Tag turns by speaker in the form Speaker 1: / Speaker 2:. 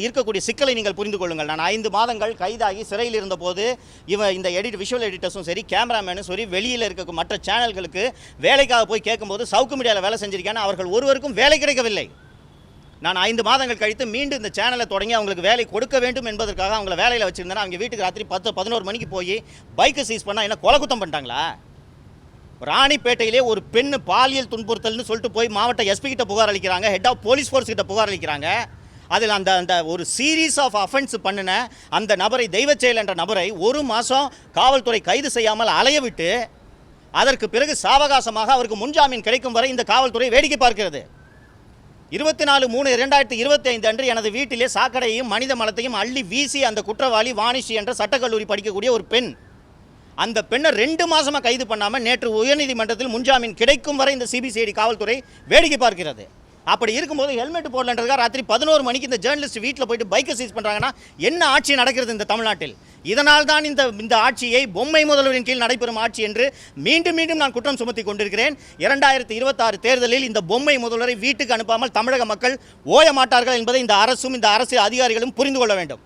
Speaker 1: இருக்கக்கூடிய சிக்கலை நீங்கள் புரிந்து கொள்ளுங்கள். நான் 5 மாதங்கள் கைதாகி சிறையில் இருந்தபோது இந்த விஷுவல் எடிட்டர்ஸும் சரி, கேமராமேனும் சரி, வெளியில் இருக்க மற்ற சேனல்களுக்கு வேலைக்காக போய் கேட்கும்போது சவுக்கு மீடியாவில் வேலை செஞ்சிருக்கேன்னு அவர்கள் ஒருவருக்கும் வேலை கிடைக்கவில்லை. நான் 5 மாதங்கள் கழித்து மீண்டும் இந்த சேனலை தொடங்கி அவங்களுக்கு வேலை கொடுக்க வேண்டும் என்பதற்காக அவங்கள வேலையில் வச்சுருந்தேன். அவங்க வீட்டுக்கு ராத்திரி 10-11 மணிக்கு போய் பைக்கை சீஸ் பண்ணால் என்ன கொலை குத்தம் பண்ணிட்டாங்களா? ராணிப்பேட்டையிலே ஒரு பெண் பாலியல் துன்புறுத்தல்னு சொல்லிட்டு போய் மாவட்ட எஸ்பி கிட்ட புகார் அளிக்கிறாங்க, ஹெட் ஆஃப் போலீஸ் ஃபோர்ஸ் கிட்ட புகார் அளிக்கிறாங்க. அதில் அந்த ஒரு சீரீஸ் ஆஃப் அஃபென்ஸ் பண்ணின அந்த நபரை, தெய்வச்செயல் என்ற நபரை 1 மாதம் காவல்துறை கைது செய்யாமல் அலைய விட்டு அதற்கு பிறகு சாவகாசமாக அவருக்கு முன்ஜாமீன் கிடைக்கும் வரை இந்த காவல்துறை வேடிக்கை பார்க்கிறது. 24/3/2025 அன்று எனது வீட்டிலே சாக்கடையையும் மனித மலத்தையும் அள்ளி வீசி அந்த குற்றவாளி வாணிஷி என்ற சட்டக்கல்லூரி படிக்கக்கூடிய ஒரு பெண், அந்த பெண்ணை 2 மாதமாக கைது பண்ணாமல் நேற்று உயர்நீதிமன்றத்தில் முன்ஜாமீன் கிடைக்கும் வரை இந்த சிபிசிஐடி காவல்துறை வேடிக்கை பார்க்கிறது. அப்படி இருக்கும்போது ஹெல்மெட் போடலன்றதுக்காக ராத்திரி 11 மணிக்கு இந்த ஜேர்னலிஸ்ட் வீட்டில் போயிட்டு பைக்கை சீஸ் பண்ணுறாங்கன்னா என்ன ஆட்சி நடக்கிறது இந்த தமிழ்நாட்டில்? இதனால் தான் இந்த ஆட்சியை பொம்மை முதல்வரின் கீழ் நடைபெறும் ஆட்சி என்று மீண்டும் மீண்டும் நான் குற்றம் சுமத்தி கொண்டிருக்கிறேன். 2026 தேர்தலில் இந்த பொம்மை முதல்வரை வீட்டுக்கு அனுப்பாமல் தமிழக மக்கள் ஓய மாட்டார்கள் என்பதை இந்த அரசும் இந்த அரசு அதிகாரிகளும் புரிந்து கொள்ள வேண்டும்.